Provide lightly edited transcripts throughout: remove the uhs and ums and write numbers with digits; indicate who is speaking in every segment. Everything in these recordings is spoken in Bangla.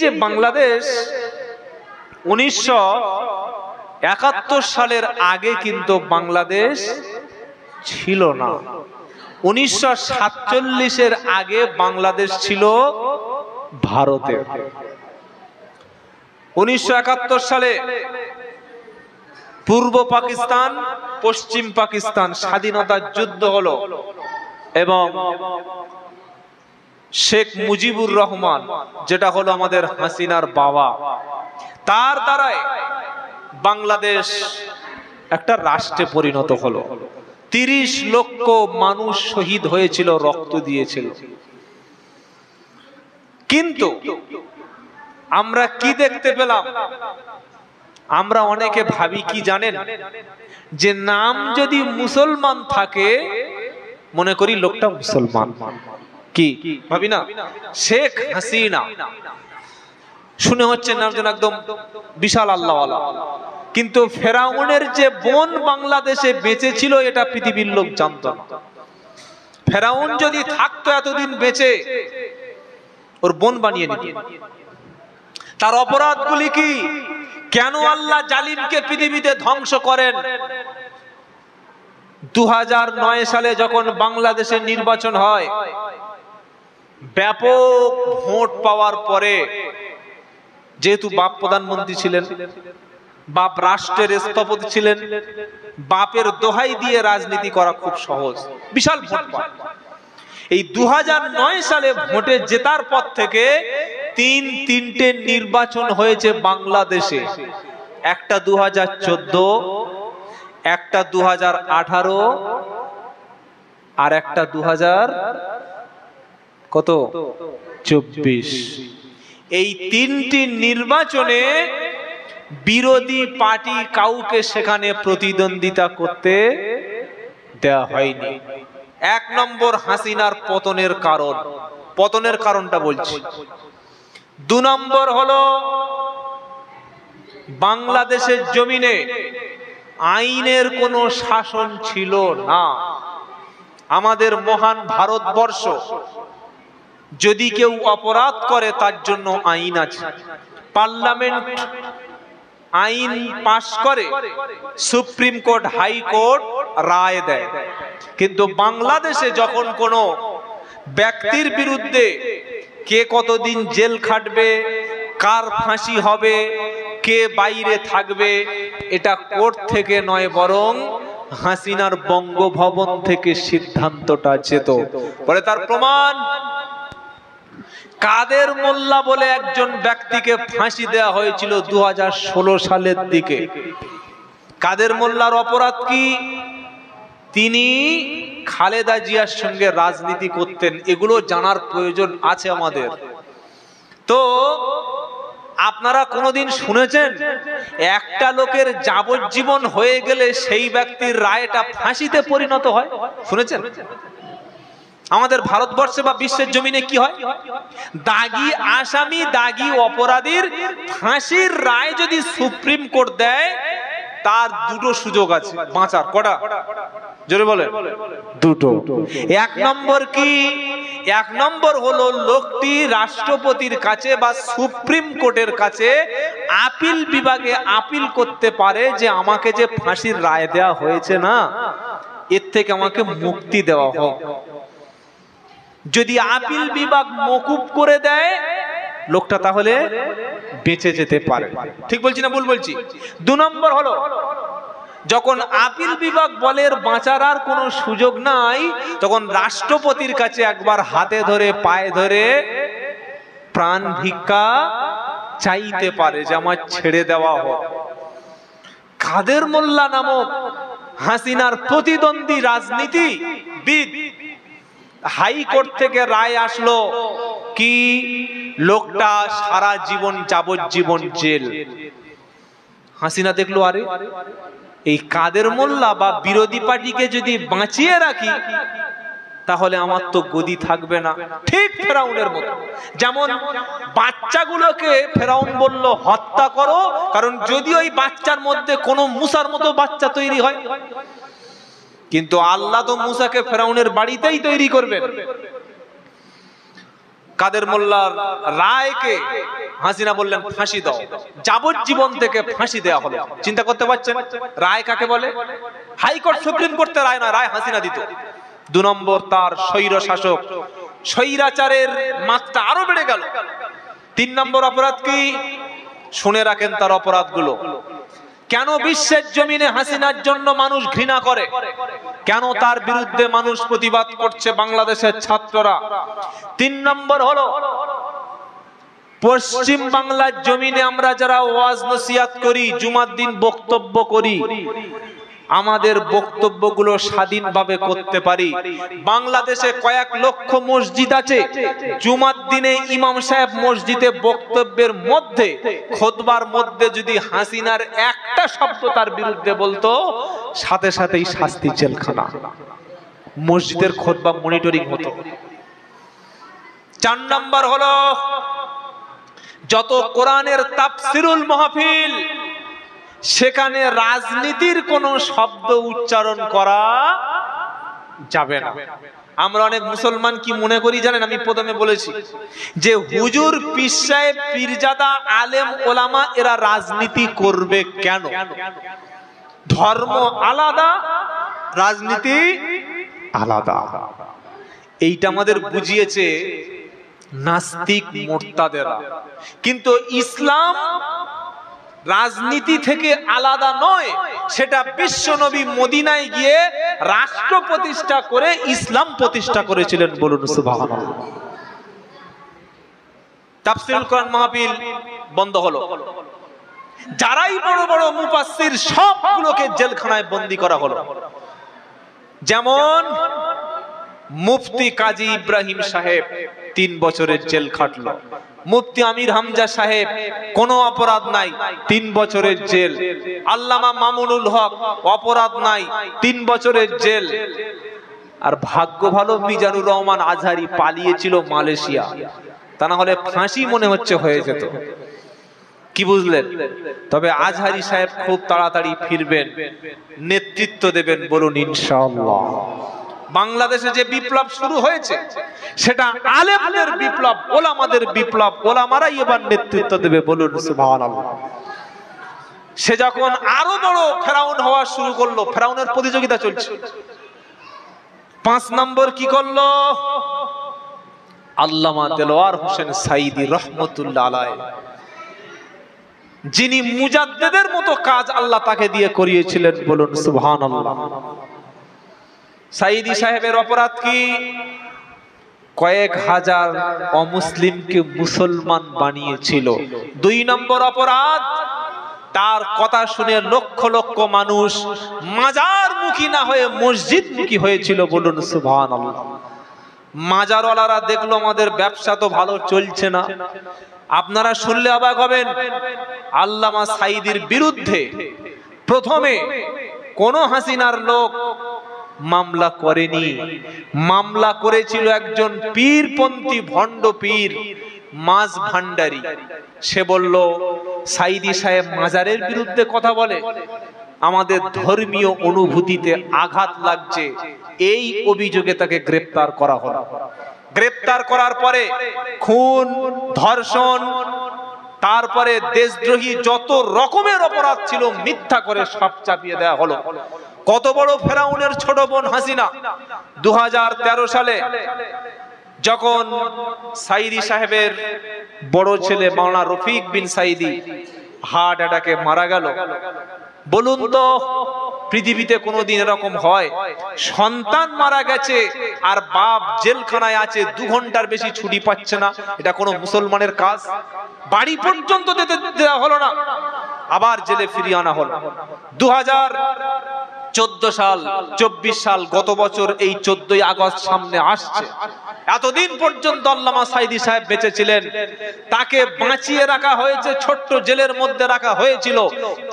Speaker 1: যে বাংলাদেশ 1971 সালের আগে কিন্তু বাংলাদেশ ছিল না। 1947-এর আগে বাংলাদেশ ছিল ভারতে। 1971 সালে পূর্ব পাকিস্তান পশ্চিম পাকিস্তান স্বাধীনতার যুদ্ধ হলো এবং শেখ মুজিবুর রহমান, যেটা হলো আমাদের হাসিনার বাবা, তার দ্বারাই বাংলাদেশ একটা রাষ্ট্রে পরিণত হলো। 30 লক্ষ মানুষ শহীদ হয়েছিল, রক্ত দিয়েছিল। কিন্তু আমরা কি দেখতে পেলাম? আমরা অনেকে ভাবি কি জানেন, যে নাম যদি মুসলমান থাকে মনে করি লোকটা মুসলমান। কি ভাবি না? শেখ হাসিনা শুনে হচ্ছে নাম যেন একদম বিশাল আল্লাহওয়ালা, কিন্তু ফেরাউনের যে বোন বাংলাদেশে বেঁচে ছিল এটা পৃথিবীর লোক জানতো না। ফেরাউন যদি থাকতো এতদিন বেঁচে, ওর বোন বানিয়ে নিত। তার অপরাধগুলি কি? কেন আল্লাহ জালিমকে পৃথিবীতে ধ্বংস করেন? 2009 সালে যখন বাংলাদেশের নির্বাচন হয়, ব্যাপক ভোট পাওয়ার পরে, যেহেতু বাপ প্রধানমন্ত্রী ছিলেন, বাপ রাষ্ট্রের স্থপতি ছিলেন, বাপের দোহাই দিয়ে রাজনীতি করা খুব সহজ, বিশাল ভোট পায়। এই 2009 সালে ভোটে জেতার পর থেকে তিনটে নির্বাচন হয়েছে বাংলাদেশে। একটা 2014, একটা 2018 আর একটা 2024। এই তিনটি নির্বাচনে বিরোধী পার্টি কাউকে সেখানে প্রতিদ্বন্দ্বিতা করতে দেওয়া হয়নি। 1 নম্বর হাসিনার পতনের কারণ। পতনের কারণটা বলছি। 2 নম্বর হলো বাংলাদেশের জমিনে আইনের কোনো শাসন ছিল না। আমাদের মহান ভারতবর্ষ, যদি কেউ অপরাধ করে তার জন্য আইন আছে। পার্লামেন্ট আইন পাশ করে, সুপ্রিম কোর্ট, হাইকোর্ট রায় দেয়। কিন্তু বাংলাদেশে যখন কোনো ব্যক্তির বিরুদ্ধে কে কতদিন জেল খাটবে, কার ফাঁসি হবে, কে বাইরে থাকবে, এটা কোর্ট থেকে নয়, বরং হাসিনার বঙ্গভবন থেকে সিদ্ধান্তটা যেত। পরে তার প্রমাণ, কাদের মোল্লা বলে একজন ব্যক্তিকে ফাঁসি দেওয়া হয়েছিল 2016 সালের দিকে। কাদের মোল্লার অপরাধ কি? তিনি খালেদা জিয়ার সঙ্গে রাজনীতি করতেন। এগুলো জানার প্রয়োজন আছে আমাদের। তো আপনারা কোনোদিন শুনেছেন একটা লোকের যাবজ্জীবন হয়ে গেলে সেই ব্যক্তির রায়টা ফাঁসিতে পরিণত হয়? শুনেছেন? আমাদের ভারতবর্ষে বা বিশ্বের জমিনে কি হয়? দাগী আসামি, দাগী অপরাধীর ফাঁসির রায় যদি সুপ্রিম কোর্ট দেয়, তার 2টো সুযোগ আছে বাঁচার। কটা? জোরে বলে। 2টো। 1 নম্বর কি? 1 নম্বর হলো লোকটি রাষ্ট্রপতির কাছে বা সুপ্রিম কোর্টের কাছে আপিল বিভাগে আপিল করতে পারে যে আমাকে যে ফাঁসির রায় দেওয়া হয়েছে না, এর থেকে আমাকে মুক্তি দেওয়া হোক। যদি আপিল বিভাগ মকুব করে দেয়, লোকটা তাহলে বেঁচে যেতে পারে। ঠিক বলছি না ভুল বলছি? 2 নম্বর হলো যখন আপিল বিভাগ বলে বাঁচার আর কোনো সুযোগ নাই, তখন রাষ্ট্রপতির কাছে একবার হাতে ধরে পায়ে ধরে প্রাণ ভিক্ষা চাইতে পারে যে আমার ছেড়ে দেওয়া হোক। কাদের মোল্লা নামক হাসিনার প্রতিদ্বন্দ্বী রাজনীতিবিদ, হাইকোর্ট থেকে রায় আসলো কি লোকটা সারা জীবন যাবজ্জীবন জেল। হাসিনা দেখলো, আরে এই কাদের মোল্লা বা বিরোধী পার্টিকে যদি বাঁচিয়ে রাখি তাহলে আমার তো গদি থাকবে না। ঠিক ফেরাউনের মতো। যেমন বাচ্চাগুলোকে ফেরাউন বলল হত্যা করো, কারণ যদি ওই বাচ্চার মধ্যে কোনো মুসার মতো বাচ্চা তৈরি হয়, কিন্তু আল্লাহ তো মুসাকে ফেরাউনের বাড়িতেই তৈরি করবেন। কাদের মোল্লার রায়কে হাসিনা বললেন ফাঁসি দাও, যাবজ্জীবন থেকে ফাঁসি দেওয়া হলো। চিন্তা করতে পারছেন রায় কাকে বলে? হাইকোর্ট সুপ্রিম কোর্টে রায় না, রায় হাসিনা দিত। 2 নম্বর তার স্বৈর শাসক, স্বৈরাচারের মাত্রা আরো বেড়ে গেল। 3 নম্বর অপরাধ কি? শুনে রাখেন তার অপরাধগুলো। কেন বিশ্বের জমিনে হাসিনার জন্য মানুষ ঘৃণা করে, কেন তার বিরুদ্ধে মানুষ প্রতিবাদ করছে বাংলাদেশের ছাত্ররা? 3 নম্বর হলো পশ্চিম বাংলার জমিনে আমরা যারা ওয়াজ নসিহত করি, জুমার দিন বক্তব্য করি, আমাদের বক্তব্যগুলো স্বাধীনভাবে করতে পারি। বাংলাদেশে কয়েক লক্ষ মসজিদ আছে, জুমার দিনে ইমাম সাহেব মসজিদে বক্তব্যের মধ্যে, খুতবার মধ্যে যদি হাসিনার একটা শব্দ তার বিরুদ্ধে বলতো, সাথে সাথেই শাস্তি, জেলখানা। মসজিদের খুতবা মনিটরিং হতো। 4 নম্বর হলো যত কোরআনের তাফসিরুল মাহফিল, সেখানে রাজনীতির কোনো শব্দ উচ্চারণ করা যাবে না। আমরা অনেক মুসলমান কি মনে করি জানেন? আমি প্রথমে বলেছি যে হুজুর, পীর সাহেব, পীরজাদা, আলেম, ওলামা এরা রাজনীতি করবে কেন? ধর্ম আলাদা, রাজনীতি আলাদা। এইটা আমাদের বুঝিয়েছে নাস্তিক মুরতাদেরা। কিন্তু ইসলাম রাজনীতি থেকে আলাদা নয়, সেটা বিশ্বনবী মদিনায় গিয়ে রাষ্ট্র প্রতিষ্ঠা করে ইসলাম প্রতিষ্ঠা করেছিলেন। বলুন সুবহানাল্লাহ। তাফসীরুল কোরআন মাহফিল বন্ধ হলো, যারাই বড় বড় মুফাসসির সবগুলোকে জেলখানায় বন্দী করা হলো। যেমন মুফতি কাজী ইব্রাহিম সাহেব 3 বছরের জেল খাটলো। মুফতি আমির হামজা সাহেব কোনো অপরাধ নাই, 3 বছরের জেল। আল্লামা মামুনুল হক অপরাধ নাই, 3 বছরের জেল। আর ভাগ্য ভালো মিজানুর রহমান আজহারি পালিয়েছিল মালয়েশিয়া, তা না হলে ফাঁসি মনে হচ্ছে হয়ে যেত। কি বুঝলেন? তবে আজহারি সাহেব খুব তাড়াতাড়ি ফিরবেন, নেতৃত্ব দেবেন। বলুন ইনশাআল্লাহ। বাংলাদেশে যে বিপ্লব শুরু হয়েছে সেটা আলেমদের বিপ্লব, ওলামাদের বিপ্লব। ওলামারাই এবার নেতৃত্ব দেবে। বলুন সুবহানাল্লাহ। সে যখন আরো বড় ফেরাউন হওয়া শুরু করলো, ফেরাউনের প্রতিযোগিতা চলছে। 5 নম্বর কি করলো? আল্লামা দেলোয়ার হোসেন সাঈদী রহমতুল্লাহ আলাইহি, যিনি মুজাদ্দিদের মতো কাজ আল্লাহ তাকে দিয়ে করিয়েছিলেন। বলুন সুবহানাল্লাহ। সাঈদী সাহেবের অপরাধ কি? কয়েক হাজার অমুসলিমকে মুসলমান বানিয়েছিল। 2 নম্বর অপরাধ, তার কথা শুনে লক্ষ লক্ষ মানুষ মাজারমুখী না হয়ে মসজিদমুখী হয়েছিল। বলুন সুবহানাল্লাহ। মাজারওয়ালারা দেখলো আমাদের ব্যবসা তো ভালো চলছে না। আপনারা শুনলে অবাক হবেন, আল্লামা সাঈদীর বিরুদ্ধে প্রথমে কোন হাসিনার লোক মামলা করেনি। মামলা করেছিল একজন পীরপন্থী ভণ্ড পীর, মাঝ ভান্ডারী। সে বলল সাঈদী সাহেব মাজারের বিরুদ্ধে কথা বলে, আমাদের ধর্মীয় অনুভূতিতে আঘাত লাগছে। এই অভিযোগে তাকে গ্রেফতার করা হলো। গ্রেফতার করার পরে খুন, ধর্ষণ, তারপরে দেশদ্রোহী যত রকমের অপরাধ ছিল মিথ্যা করে সব চাপিয়ে দেওয়া হলো। কত বড় ফেরাউনের ছোট বোন হাসিনা 2013 সালে যখন সাঈদী সাহেবের বড় ছেলে মাওলানা রফিক বিন সাঈদী হার্ট অ্যাটাকে মারা গেল। বলুন তো পৃথিবীতে কোনোদিন এরকম হয়? সন্তান মারা গেছে আর বাপ জেলখানায় আছে, 2 ঘন্টার বেশি ছুটি পাচ্ছে না। এটা কোনো মুসলমানের কাজ? বাড়ি পর্যন্ত যেতে দেওয়া হলো না, আবার জেলে ফিরিয়ে আনা হলো। 2014 সাল, 24 সাল, গত বছর এই 14ই আগস্ট সামনে আসছে। এতদিন পর্যন্ত আল্লামা সাঈদী সাহেব বেঁচে ছিলেন, তাকে বাঁচিয়ে রাখা হয়েছে, ছোট্ট জেলের মধ্যে রাখা হয়েছিল,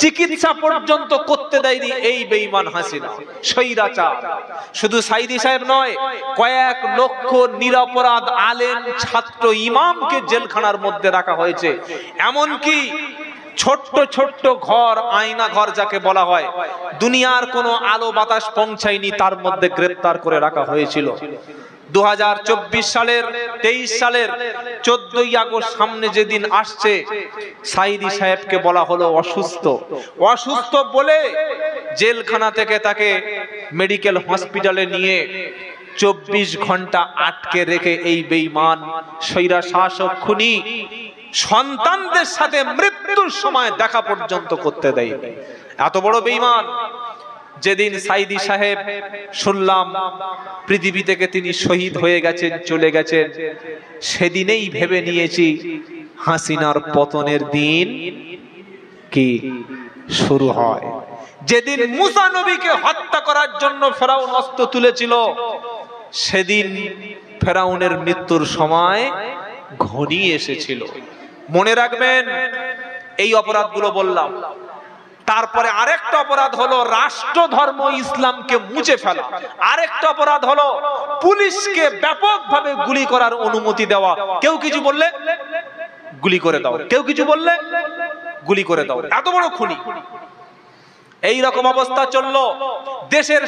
Speaker 1: চিকিৎসা পর্যন্ত করতে দেয়নি এই বেঈমান হাসিনা, স্বৈরাচার। শুধু সাঈদী সাহেব নয়, কয়েক লক্ষ নিরপরাধ আলেম, ছাত্র, ইমামকে জেলখানার মধ্যে রাখা হয়েছে। এমনকি ছোট্ট ছোট্ট ঘর, আয়না ঘর যাকে বলা হয়, দুনিয়ার কোনো আলো বাতাস পৌঁছায়নি, তার মধ্যে গ্রেফতার করে রাখা হয়েছিল। 2024 সালের 23 সালের 14ই আগস্ট সামনে যেদিন আসছে, সাইদি সাহেবকে বলা হলো অসুস্থ বলে জেলখানা থেকে তাকে মেডিকেল হসপিটালে নিয়ে 24 ঘন্টা আটকে রেখে এই বেঈমান স্বৈরা শাসক খুনি সন্তানদের সাথে মৃত্যুর সময় দেখা পর্যন্ত করতে দেয়নি। এত বড় বেঈমান। যেদিন সাইদি সাহেব শুনলাম পৃথিবী থেকে তিনি শহীদ হয়ে গেছেন, চলে গেছেন, সেদিনেই ভেবে নিয়েছি হাসিনার পতনের দিন কি শুরু হয়। যেদিন মুসা নবীকে হত্যা করার জন্য ফেরাউন অস্ত্র তুলেছিল, সেদিন ফেরাউনের মৃত্যুর সময় ঘনিয়ে এসেছিল। মনে রাখবেন, এই অপরাধগুলো বললাম। তারপরে আরেকটা অপরাধ হলো রাষ্ট্র ধর্ম ইসলামকে মুছে ফেলা। আরেকটা অপরাধ হলো পুলিশকে ব্যাপকভাবে গুলি করার অনুমতি দেওয়া। কেউ কিছু বললে গুলি করে দাও, কেউ কিছু বললে গুলি করে দাও। এত বড় খুনি। এই রকম অবস্থা চললো দেশের।